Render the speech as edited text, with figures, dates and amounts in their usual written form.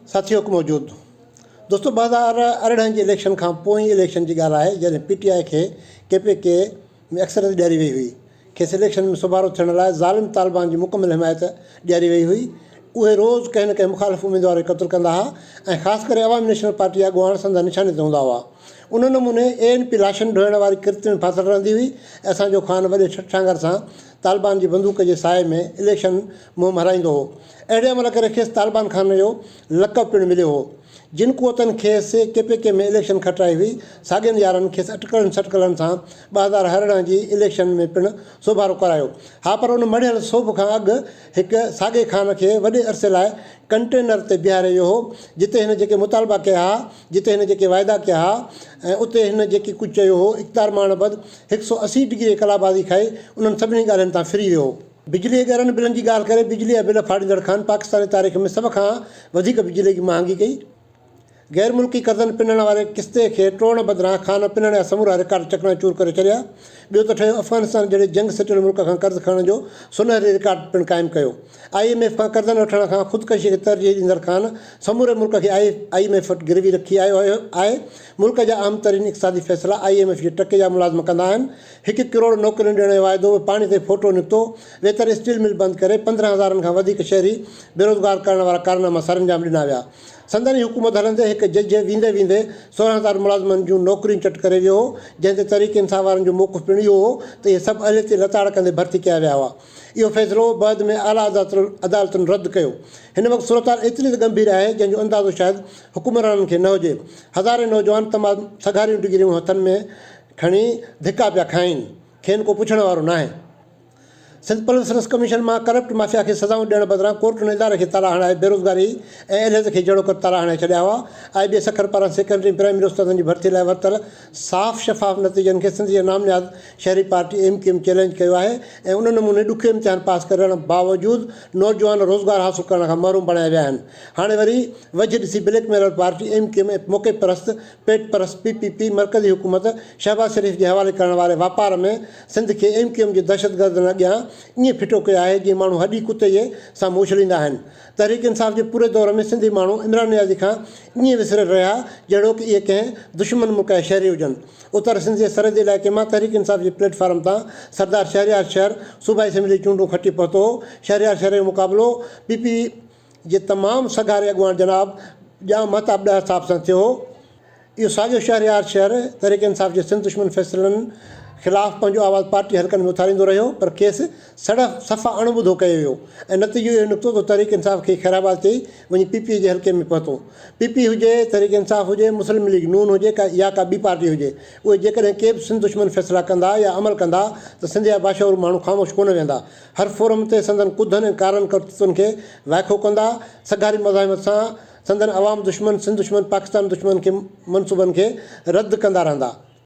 साथियों को मौजूद दोस्तों 2018 जे इलेक्शन खां पोइ इलेक्शन जी ॻाल्हि आहे जॾहिं PTI खे KPK में अक्सरियत ॾियारी वई हुई। खेसि इलेक्शन में सुबारो थियण लाइ ज़ालिम तालिबान जी मुकमिल हिमायत ॾियारी वई हुई। उहे रोज़ु कंहिं न कंहिं मुखालिफ़ उम्मीदवार खे क़तलु कंदा हुआ ऐं ख़ासि करे अवामी नेशनल पार्टी अॻुवान संदनि निशाने ते हूंदा हुआ। उन नमूने ANP लाशनि ढोइण वारी कृत्य में फाथल रहंदी हुई ऐं असांजो ख़ान वॾे छांगर सां तालिबान जी बंदूक जे साए में इलेक्शन मुंहुं हराईंदो हो। अहिड़े अमल करे खेसि तालिबान खान जो लक़ब पिणु मिलियो हो। जिन क़ुवतनि खेसि KPK में इलेक्शन खटाई हुई साॻियनि यारनि खेसि अटकलनि सटकलनि सां 2018 जी इलेक्शन में पिणु सोभारो करायो। हा, पर उन मढ़ियल सोभ खां अॻु हिकु साॻे खान खे वॾे अरसे लाइ कंटेनर ते बीहारे वियो हो, जिते हिन जेके मुतालबा कया हुआ, जिते हिन जेके वाइदा कया हुआ ऐं उते हिन जेकी कुझु चयो हो, इक़्तिदार माण बद 180 डिग्री कलाबाज़ी खाई उन्हनि सभिनी ॻाल्हियुनि तां फिरी वियो। बिजली जे ॻरनि बिलनि जी ॻाल्हि करे बिजली जा बिल फाड़ींदड़ खान पाकिस्तानी तारीख़ में सभ खां वधीक बिजली जी महांगी कई। गैर मुल्की कर्ज़नि पिनण वारे किस्ते खे टोड़ण बदिरां खान पिनण जा समूरा रिकॉर्ड चकनाचूर करे छॾिया। ॿियो त ठहियो अफ़गानिस्तान जहिड़े जंग सटियल मुल्क खां कर्ज़ु खणण जो सुनहरी रिकॉर्ड पिणु क़ाइमु कयो। IMF खां कर्ज़नि वठण खां ख़ुदकशीअ खे तरजीह ॾींदड़ खान समूरे मुल्क खे IMF वटि गिरवी रखी आयो आहे। मुल्क जा अहम तरीन इक़्तिसादी फ़ैसिला IMF जे टके जा मुलाज़िम कंदा आहिनि। 1 करोड़ नौकरियूं ॾियण जो वाइदो पाणी ते फोटो निकितो। वेतर स्टील मिल बंदि करे 15,000 खां वधीक शहरी बेरोज़गार करण वारा कारनामा सरंजाम ॾिना विया। संदनि हुकूमत हलंदे हिकु जज वेंदे 16,000 मुलाज़िमनि जूं नौकरियूं चट करे वियो हो, जंहिं ते तहरीक इंसाफ़ वारनि जो मौक़िफ़ पिणु इहो हो त इहे सभु अहिड़े ते लताड़ कंदे भर्ती कया विया हुआ। इहो फ़ैसिलो बाद में आला अदालतुनि रद्द कयो। हिन वक़्तु सूरत एतिरी त गंभीर आहे जंहिंजो अंदाज़ो शायदि हुकुमराननि खे न हुजे। हज़ारे नौजवान तमामु सघारियूं डिग्रियूं हथनि में खणी धिका पिया खाइनि, खेनि को पुछण वारो नाहे। सिंध पुलिस सर्विस कमीशन मां करप्ट माफ़िया खे सज़ाऊं ॾियण बदिरां कोर्टुनि इदारे खे ताला हणाए बेरोज़गारी ऐं एलियत खे जड़ो करे ताला हणाए छॾिया हुआ। IBA सखर पारां सेकेंडरी प्राइमरी उस्तादनि जी भर्ती लाइ वरितल साफ़ शफ़ाफ़ नतीजनि खे सिंध जे नामनियाद शहरी पार्टी MQM चैलेंज कयो आहे ऐं उन नमूने ॾुखे इम्तिहान पास करण बावजूदि नौजवान रोज़गार हासिलु करण खां महरूम बणाया विया आहिनि। हाणे वरी वजह ॾिसी ब्लैकमेलर पार्टी MQM मौक़े परस्त पेट परस्त PPP मरकज़ी हुकूमत शहबाज़ शरीफ़ जे हवाले करण वारे वापार में सिंध खे MQM जे दहशतगर्दनि अॻियां ईअं फिटो कयो आहे जीअं माण्हू हॾी कुते जे साम्हूं उछलींदा आहिनि। तहरीक इंसाफ़ जे पूरे दौर में सिंधी माण्हू इमरान नियाज़ी खां ईअं विसरे रहिया जहिड़ो कि इहे कंहिं दुश्मन मुल्क जा शहरी हुजनि। उत्तर सिंध जे सरहदी इलाइक़े मां तहरीक इंसाफ़ जे प्लेटफार्म तां सरदार शहरयार शहर सूबाई असेंबली चूंडूं खटी पहुतो हो। शहरयार शहर जो मुक़ाबिलो PP जे तमामु सघारे अॻुवान जनाब ॼाम महताब ॾह साहिब सां थियो हो। इहो साॻियो शहरयार शहर तहरीक इंसाफ़ जे सिंध दुश्मन फ़ैसिलनि ख़िलाफ़ु पंहिंजो आवाज़ु पार्टी हलकनि में उथारींदो रहियो, पर खेसि सफ़ा अणॿुधो कयो वियो ऐं नतीजो इहो निकितो त तहरीक इंसाफ़ खे ख़ैराबाद चई वञी PP जे हल्के में पहुतो। PP हुजे, तहरीक इंसाफ़ हुजे, मुस्लिम लीग नून हुजे या का ॿी पार्टी हुजे, उहे जेकॾहिं के बि सिंध दुश्मन फ़ैसिला कंदा या अमल कंदा त सिंध जा बाशऊर माण्हू ख़ामोश कोन वेंदा। हर फोरम ते संदनि कुधनि ऐं कारनि करतूतुनि खे वाइखो कंदा। सघारी मज़ाहिमत सां संदनि अवाम दुश्मन, सिंध दुश्मन, पाकिस्तान दुश्मन खे मनसूबनि खे रद्द कंदा रहंदा।